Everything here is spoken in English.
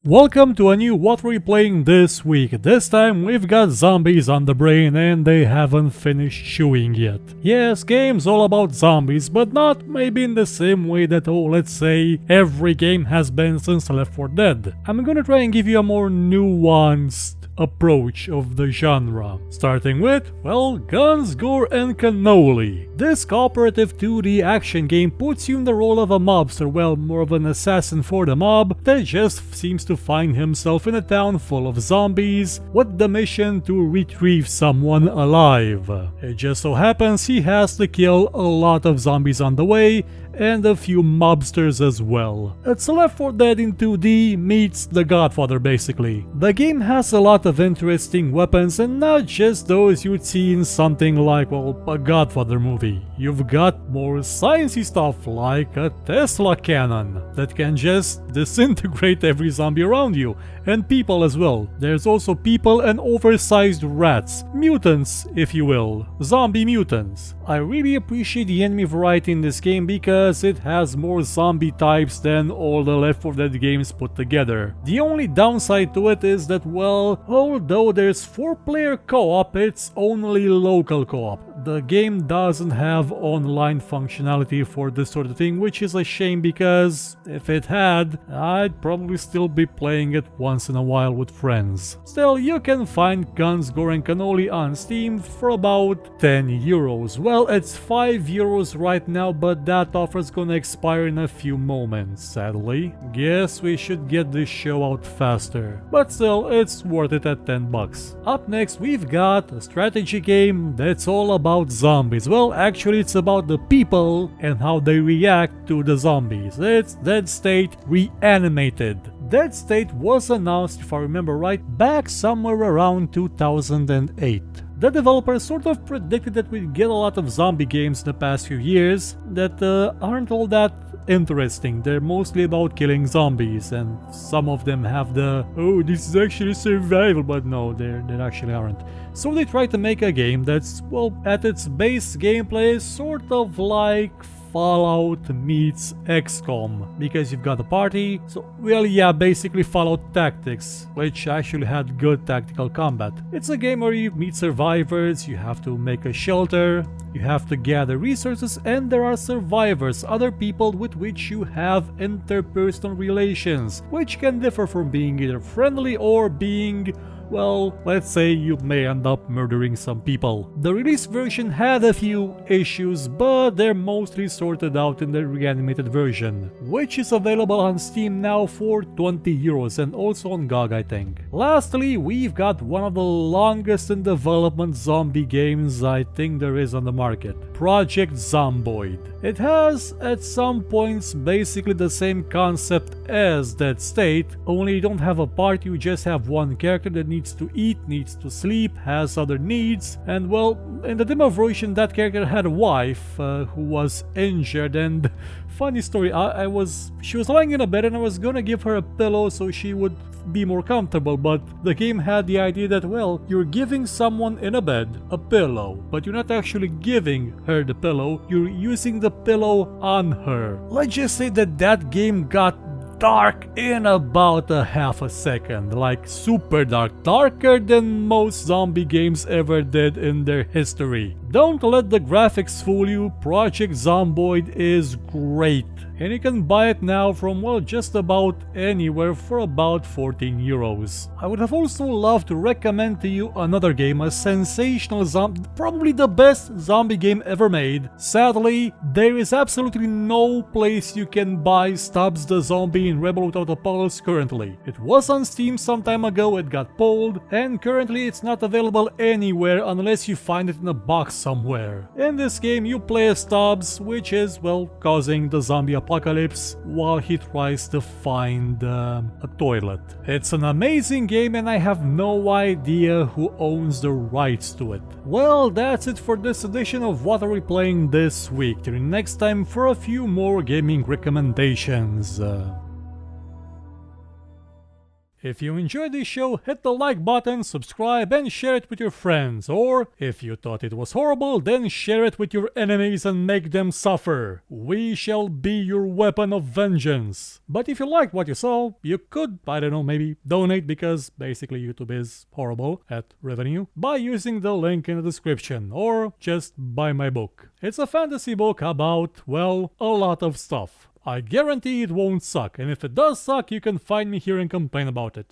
Welcome to a new What We're Playing this week. This time we've got zombies on the brain and they haven't finished chewing yet. Yes, game's all about zombies, but not maybe in the same way that, let's say, every game has been since Left 4 Dead. I'm gonna try and give you a more nuanced approach of the genre, starting with, guns, gore, and cannoli. This cooperative 2D action game puts you in the role of a mobster, more of an assassin for the mob that just seems to find himself in a town full of zombies with the mission to retrieve someone alive. It just so happens he has to kill a lot of zombies on the way, and a few mobsters as well. It's Left 4 Dead in 2D meets The Godfather basically. The game has a lot of interesting weapons and not just those you'd see in something like, a Godfather movie. You've got more sciencey stuff like a Tesla cannon that can just disintegrate every zombie around you, and people as well. There's also people and oversized rats. Mutants, if you will. Zombie mutants. I really appreciate the enemy variety in this game because it has more zombie types than all the Left 4 Dead games put together. The only downside to it is that, although there's 4-player co-op, it's only local co-op. The game doesn't have online functionality for this sort of thing, which is a shame because if it had, I'd probably still be playing it once in a while with friends. Still, you can find Guns, Gore and Cannoli on Steam for about 10 euros. It's 5 euros right now, but that offer's gonna expire in a few moments, sadly. Guess we should get this show out faster. But still, it's worth it at 10 bucks. Up next, we've got a strategy game that's all about zombies. Actually, it's about the people and how they react to the zombies. It's Dead State Reanimated. Dead State was announced, if I remember right, back somewhere around 2008. The developers sort of predicted that we'd get a lot of zombie games in the past few years that aren't all that interesting. They're mostly about killing zombies, and some of them have the, this is actually survival, but no, they actually aren't. So they tried to make a game that's, at its base gameplay is sort of like Fallout meets XCOM, because you've got a party, so basically Fallout Tactics, which actually had good tactical combat. It's a game where you meet survivors, you have to make a shelter, you have to gather resources, and there are survivors, other people with which you have interpersonal relations, which can differ from being either friendly or being, let's say you may end up murdering some people. The release version had a few issues, but they're mostly sorted out in the Reanimated version, which is available on Steam now for 20 euros and also on GOG, I think. Lastly, we've got one of the longest in development zombie games I think there is on the market, Project Zomboid. It has, at some points, basically the same concept as Dead State, only you don't have a party, you just have one character that needs to eat, needs to sleep, has other needs, and in the demo version that character had a wife who was injured, and funny story, she was lying in a bed and I was gonna give her a pillow so she would be more comfortable, but the game had the idea that, you're giving someone in a bed a pillow, but you're not actually giving her the pillow, you're using the pillow on her. Let's just say that game got dark in about a half a second, like super dark, darker than most zombie games ever did in their history. Don't let the graphics fool you, Project Zomboid is great. And you can buy it now from, just about anywhere for about 14 euros. I would have also loved to recommend to you another game, a sensational probably the best zombie game ever made. Sadly, there is absolutely no place you can buy Stubbs the Zombie in Rebel Without a Pulse currently. It was on Steam some time ago, it got pulled, and currently it's not available anywhere unless you find it in a box somewhere. In this game, you play as Stubbs, which is, causing the zombie apocalypse while he tries to find a toilet. It's an amazing game and I have no idea who owns the rights to it. That's it for this edition of What Are We Playing this week. Till next time for a few more gaming recommendations. If you enjoyed this show, hit the like button, subscribe, and share it with your friends. Or, if you thought it was horrible, then share it with your enemies and make them suffer. We shall be your weapon of vengeance. But if you liked what you saw, you could, I don't know, maybe donate, because basically YouTube is horrible at revenue, by using the link in the description, or just buy my book. It's a fantasy book about, well, a lot of stuff. I guarantee it won't suck, and if it does suck, you can find me here and complain about it.